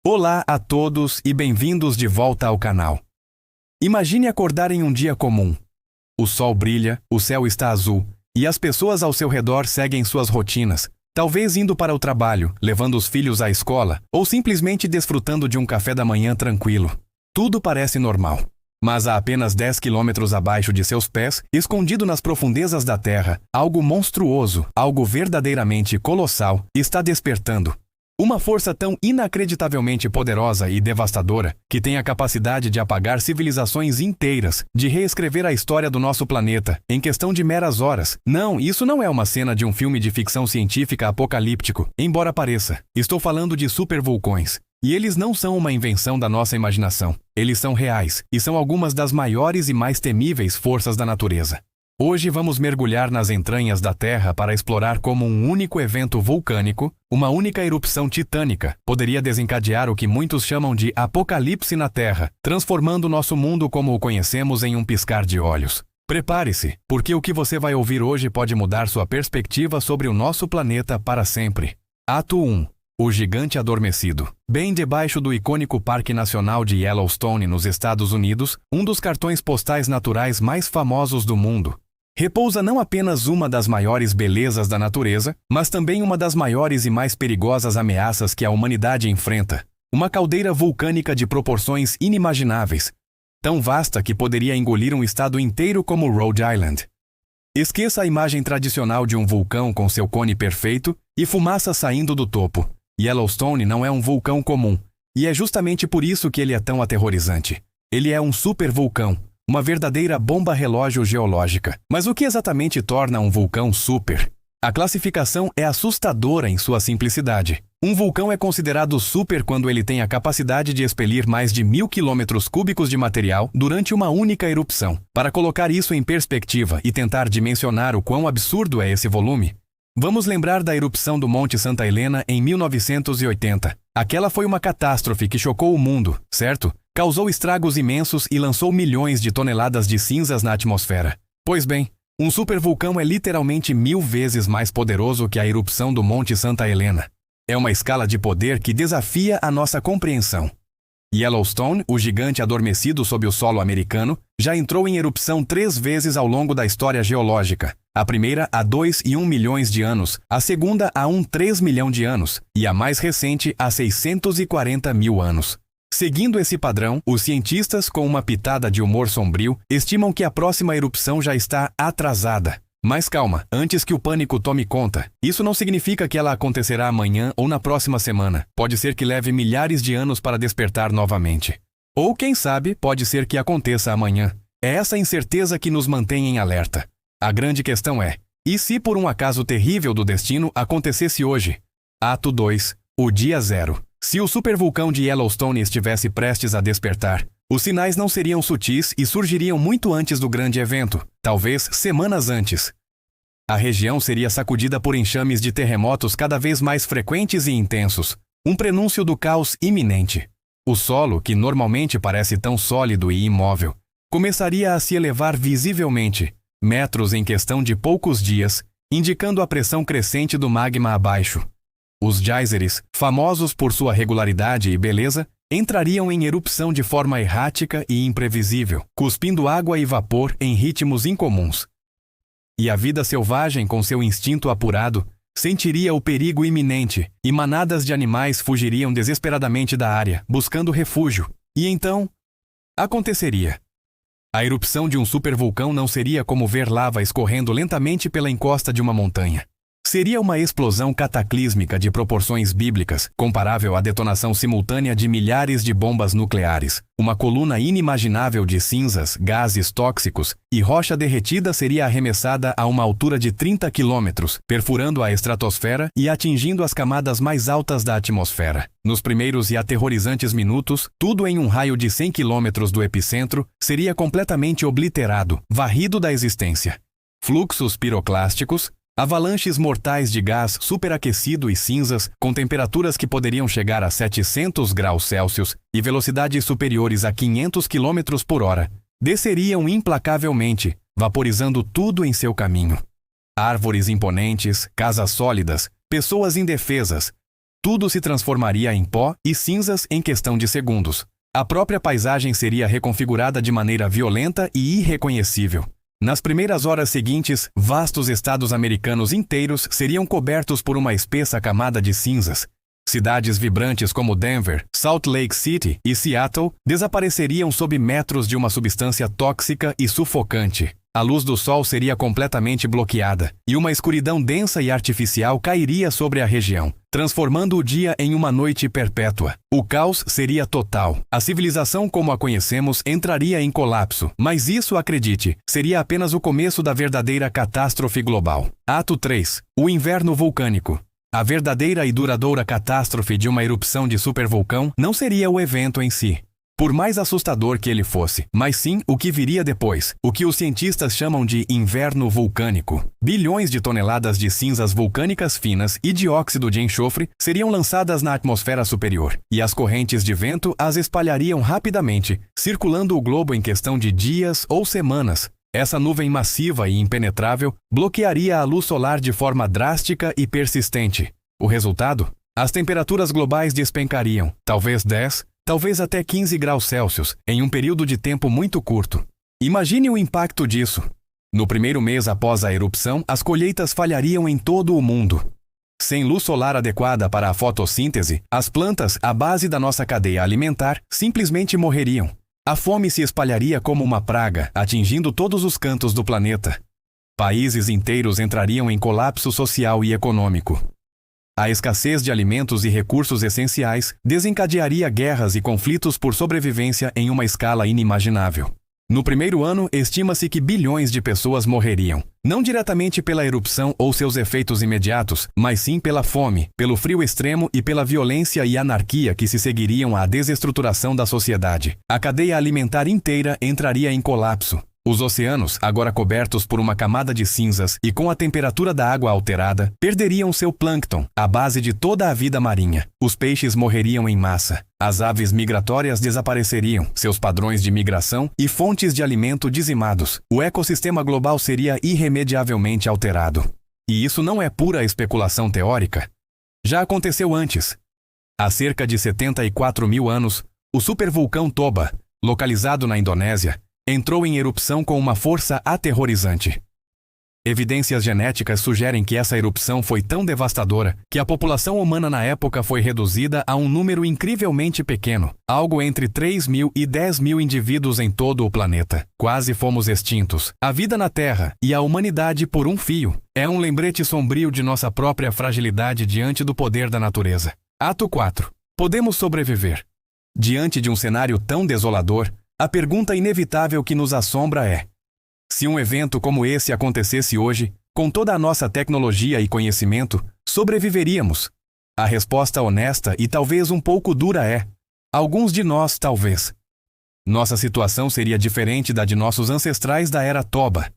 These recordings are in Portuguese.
Olá a todos e bem-vindos de volta ao canal. Imagine acordar em um dia comum. O sol brilha, o céu está azul, e as pessoas ao seu redor seguem suas rotinas, talvez indo para o trabalho, levando os filhos à escola, ou simplesmente desfrutando de um café da manhã tranquilo. Tudo parece normal. Mas a apenas 10 quilômetros abaixo de seus pés, escondido nas profundezas da terra, algo monstruoso, algo verdadeiramente colossal, está despertando. Uma força tão inacreditavelmente poderosa e devastadora que tem a capacidade de apagar civilizações inteiras, de reescrever a história do nosso planeta em questão de meras horas. Não, isso não é uma cena de um filme de ficção científica apocalíptico, embora pareça. Estou falando de supervulcões. E eles não são uma invenção da nossa imaginação. Eles são reais e são algumas das maiores e mais temíveis forças da natureza. Hoje vamos mergulhar nas entranhas da Terra para explorar como um único evento vulcânico, uma única erupção titânica, poderia desencadear o que muitos chamam de apocalipse na Terra, transformando nosso mundo como o conhecemos em um piscar de olhos. Prepare-se, porque o que você vai ouvir hoje pode mudar sua perspectiva sobre o nosso planeta para sempre. Ato 1. O Gigante Adormecido. Bem debaixo do icônico Parque Nacional de Yellowstone, nos Estados Unidos, um dos cartões postais naturais mais famosos do mundo, repousa não apenas uma das maiores belezas da natureza, mas também uma das maiores e mais perigosas ameaças que a humanidade enfrenta. Uma caldeira vulcânica de proporções inimagináveis, tão vasta que poderia engolir um estado inteiro como Rhode Island. Esqueça a imagem tradicional de um vulcão com seu cone perfeito e fumaça saindo do topo. Yellowstone não é um vulcão comum, e é justamente por isso que ele é tão aterrorizante. Ele é um supervulcão, uma verdadeira bomba relógio geológica. Mas o que exatamente torna um vulcão super? A classificação é assustadora em sua simplicidade. Um vulcão é considerado super quando ele tem a capacidade de expelir mais de 1.000 quilômetros cúbicos de material durante uma única erupção. Para colocar isso em perspectiva e tentar dimensionar o quão absurdo é esse volume, vamos lembrar da erupção do Monte Santa Helena em 1980. Aquela foi uma catástrofe que chocou o mundo, certo? Causou estragos imensos e lançou milhões de toneladas de cinzas na atmosfera. Pois bem, um supervulcão é literalmente 1000 vezes mais poderoso que a erupção do Monte Santa Helena. É uma escala de poder que desafia a nossa compreensão. Yellowstone, o gigante adormecido sob o solo americano, já entrou em erupção 3 vezes ao longo da história geológica. A primeira há 2,1 milhões de anos, a segunda há 1,3 milhão de anos e a mais recente há 640 mil anos. Seguindo esse padrão, os cientistas, com uma pitada de humor sombrio, estimam que a próxima erupção já está atrasada. Mas calma, antes que o pânico tome conta, isso não significa que ela acontecerá amanhã ou na próxima semana. Pode ser que leve milhares de anos para despertar novamente. Ou, quem sabe, pode ser que aconteça amanhã. É essa incerteza que nos mantém em alerta. A grande questão é, e se por um acaso terrível do destino acontecesse hoje? Ato 2. O dia zero. Se o supervulcão de Yellowstone estivesse prestes a despertar, os sinais não seriam sutis e surgiriam muito antes do grande evento, talvez semanas antes. A região seria sacudida por enxames de terremotos cada vez mais frequentes e intensos, um prenúncio do caos iminente. O solo, que normalmente parece tão sólido e imóvel, começaria a se elevar visivelmente, metros em questão de poucos dias, indicando a pressão crescente do magma abaixo. Os geysers, famosos por sua regularidade e beleza, entrariam em erupção de forma errática e imprevisível, cuspindo água e vapor em ritmos incomuns. E a vida selvagem, com seu instinto apurado, sentiria o perigo iminente, e manadas de animais fugiriam desesperadamente da área, buscando refúgio. E então, aconteceria. A erupção de um supervulcão não seria como ver lava escorrendo lentamente pela encosta de uma montanha. Seria uma explosão cataclísmica de proporções bíblicas, comparável à detonação simultânea de milhares de bombas nucleares. Uma coluna inimaginável de cinzas, gases tóxicos e rocha derretida seria arremessada a uma altura de 30 quilômetros, perfurando a estratosfera e atingindo as camadas mais altas da atmosfera. Nos primeiros e aterrorizantes minutos, tudo em um raio de 100 quilômetros do epicentro seria completamente obliterado, varrido da existência. Fluxos piroclásticos, avalanches mortais de gás superaquecido e cinzas, com temperaturas que poderiam chegar a 700 graus Celsius e velocidades superiores a 500 km por hora, desceriam implacavelmente, vaporizando tudo em seu caminho. Árvores imponentes, casas sólidas, pessoas indefesas, tudo se transformaria em pó e cinzas em questão de segundos. A própria paisagem seria reconfigurada de maneira violenta e irreconhecível. Nas primeiras horas seguintes, vastos estados americanos inteiros seriam cobertos por uma espessa camada de cinzas. Cidades vibrantes como Denver, Salt Lake City e Seattle desapareceriam sob metros de uma substância tóxica e sufocante. A luz do sol seria completamente bloqueada, e uma escuridão densa e artificial cairia sobre a região, transformando o dia em uma noite perpétua. O caos seria total. A civilização como a conhecemos entraria em colapso, mas isso, acredite, seria apenas o começo da verdadeira catástrofe global. Ato 3. O inverno vulcânico. A verdadeira e duradoura catástrofe de uma erupção de supervulcão não seria o evento em si, por mais assustador que ele fosse, mas sim o que viria depois, o que os cientistas chamam de inverno vulcânico. Bilhões de toneladas de cinzas vulcânicas finas e dióxido de enxofre seriam lançadas na atmosfera superior, e as correntes de vento as espalhariam rapidamente, circulando o globo em questão de dias ou semanas. Essa nuvem massiva e impenetrável bloquearia a luz solar de forma drástica e persistente. O resultado? As temperaturas globais despencariam, talvez 10, talvez até 15 graus Celsius, em um período de tempo muito curto. Imagine o impacto disso. No primeiro mês após a erupção, as colheitas falhariam em todo o mundo. Sem luz solar adequada para a fotossíntese, as plantas, a base da nossa cadeia alimentar, simplesmente morreriam. A fome se espalharia como uma praga, atingindo todos os cantos do planeta. Países inteiros entrariam em colapso social e econômico. A escassez de alimentos e recursos essenciais desencadearia guerras e conflitos por sobrevivência em uma escala inimaginável. No primeiro ano, estima-se que bilhões de pessoas morreriam, não diretamente pela erupção ou seus efeitos imediatos, mas sim pela fome, pelo frio extremo e pela violência e anarquia que se seguiriam à desestruturação da sociedade. A cadeia alimentar inteira entraria em colapso. Os oceanos, agora cobertos por uma camada de cinzas e com a temperatura da água alterada, perderiam seu plâncton, a base de toda a vida marinha. Os peixes morreriam em massa. As aves migratórias desapareceriam, seus padrões de migração e fontes de alimento dizimados. O ecossistema global seria irremediavelmente alterado. E isso não é pura especulação teórica. Já aconteceu antes. Há cerca de 74 mil anos, o supervulcão Toba, localizado na Indonésia, entrou em erupção com uma força aterrorizante. Evidências genéticas sugerem que essa erupção foi tão devastadora que a população humana na época foi reduzida a um número incrivelmente pequeno, algo entre 3 mil e 10 mil indivíduos em todo o planeta. Quase fomos extintos, a vida na Terra e a humanidade por um fio. É um lembrete sombrio de nossa própria fragilidade diante do poder da natureza. Ato 4. Podemos sobreviver. Diante de um cenário tão desolador, a pergunta inevitável que nos assombra é: se um evento como esse acontecesse hoje, com toda a nossa tecnologia e conhecimento, sobreviveríamos? A resposta honesta e talvez um pouco dura é: alguns de nós, talvez. Nossa situação seria diferente da de nossos ancestrais da era Toba.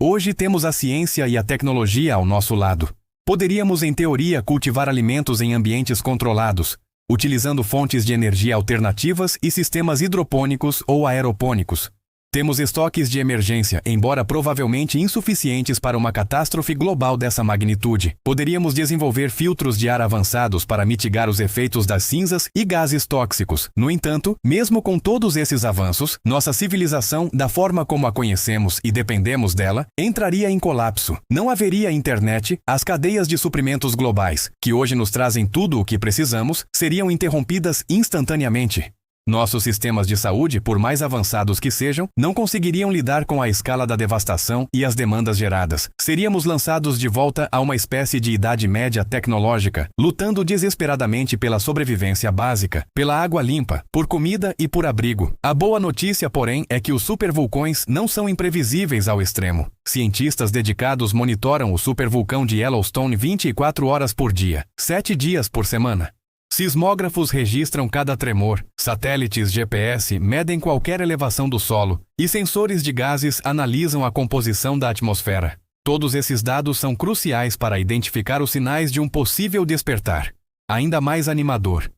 Hoje temos a ciência e a tecnologia ao nosso lado. Poderíamos, em teoria, cultivar alimentos em ambientes controlados, utilizando fontes de energia alternativas e sistemas hidropônicos ou aeropônicos. Temos estoques de emergência, embora provavelmente insuficientes para uma catástrofe global dessa magnitude. Poderíamos desenvolver filtros de ar avançados para mitigar os efeitos das cinzas e gases tóxicos. No entanto, mesmo com todos esses avanços, nossa civilização, da forma como a conhecemos e dependemos dela, entraria em colapso. Não haveria internet, as cadeias de suprimentos globais, que hoje nos trazem tudo o que precisamos, seriam interrompidas instantaneamente. Nossos sistemas de saúde, por mais avançados que sejam, não conseguiriam lidar com a escala da devastação e as demandas geradas. Seríamos lançados de volta a uma espécie de idade média tecnológica, lutando desesperadamente pela sobrevivência básica, pela água limpa, por comida e por abrigo. A boa notícia, porém, é que os supervulcões não são imprevisíveis ao extremo. Cientistas dedicados monitoram o supervulcão de Yellowstone 24 horas por dia, 7 dias por semana. Sismógrafos registram cada tremor, satélites GPS medem qualquer elevação do solo e sensores de gases analisam a composição da atmosfera. Todos esses dados são cruciais para identificar os sinais de um possível despertar. Ainda mais animador.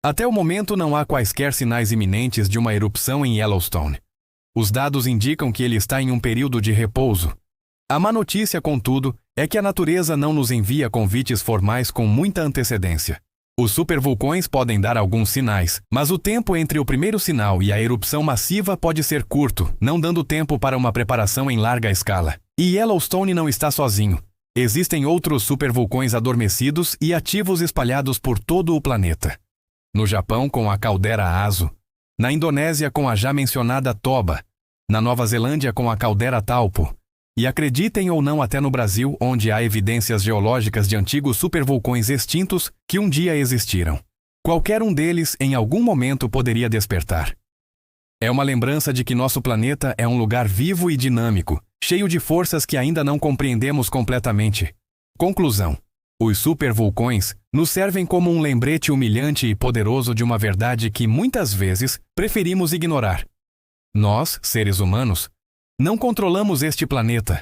Até o momento não há quaisquer sinais iminentes de uma erupção em Yellowstone. Os dados indicam que ele está em um período de repouso. A má notícia, contudo, é que a natureza não nos envia convites formais com muita antecedência. Os supervulcões podem dar alguns sinais, mas o tempo entre o primeiro sinal e a erupção massiva pode ser curto, não dando tempo para uma preparação em larga escala. E Yellowstone não está sozinho. Existem outros supervulcões adormecidos e ativos espalhados por todo o planeta. No Japão, com a caldera Aso. Na Indonésia, com a já mencionada Toba. Na Nova Zelândia, com a caldera Taupo. E acreditem ou não, até no Brasil, onde há evidências geológicas de antigos supervulcões extintos que um dia existiram. Qualquer um deles, em algum momento, poderia despertar. É uma lembrança de que nosso planeta é um lugar vivo e dinâmico, cheio de forças que ainda não compreendemos completamente. Conclusão: os supervulcões nos servem como um lembrete humilhante e poderoso de uma verdade que, muitas vezes, preferimos ignorar. Nós, seres humanos, não controlamos este planeta.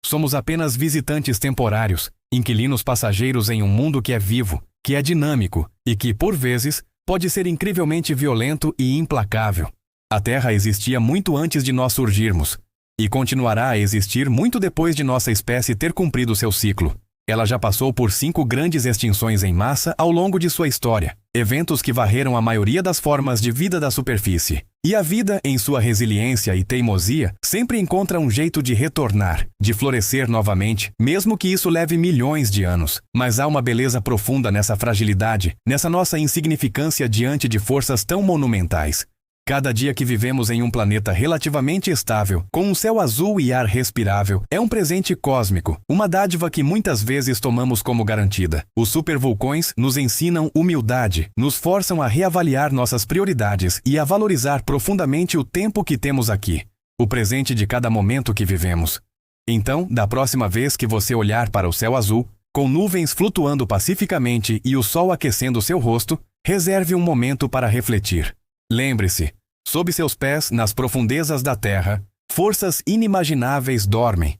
Somos apenas visitantes temporários, inquilinos passageiros em um mundo que é vivo, que é dinâmico e que, por vezes, pode ser incrivelmente violento e implacável. A Terra existia muito antes de nós surgirmos e continuará a existir muito depois de nossa espécie ter cumprido seu ciclo. Ela já passou por 5 grandes extinções em massa ao longo de sua história, eventos que varreram a maioria das formas de vida da superfície. E a vida, em sua resiliência e teimosia, sempre encontra um jeito de retornar, de florescer novamente, mesmo que isso leve milhões de anos. Mas há uma beleza profunda nessa fragilidade, nessa nossa insignificância diante de forças tão monumentais. Cada dia que vivemos em um planeta relativamente estável, com um céu azul e ar respirável, é um presente cósmico, uma dádiva que muitas vezes tomamos como garantida. Os supervulcões nos ensinam humildade, nos forçam a reavaliar nossas prioridades e a valorizar profundamente o tempo que temos aqui, o presente de cada momento que vivemos. Então, da próxima vez que você olhar para o céu azul, com nuvens flutuando pacificamente e o sol aquecendo seu rosto, reserve um momento para refletir. Lembre-se, sob seus pés, nas profundezas da terra, forças inimagináveis dormem.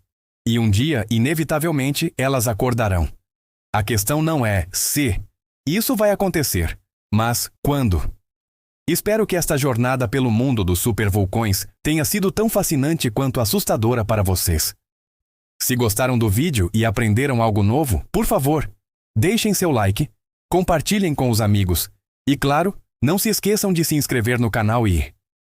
E um dia, inevitavelmente, elas acordarão. A questão não é se isso vai acontecer, mas quando. Espero que esta jornada pelo mundo dos supervulcões tenha sido tão fascinante quanto assustadora para vocês. Se gostaram do vídeo e aprenderam algo novo, por favor, deixem seu like, compartilhem com os amigos e, claro, não se esqueçam de se inscrever no canal e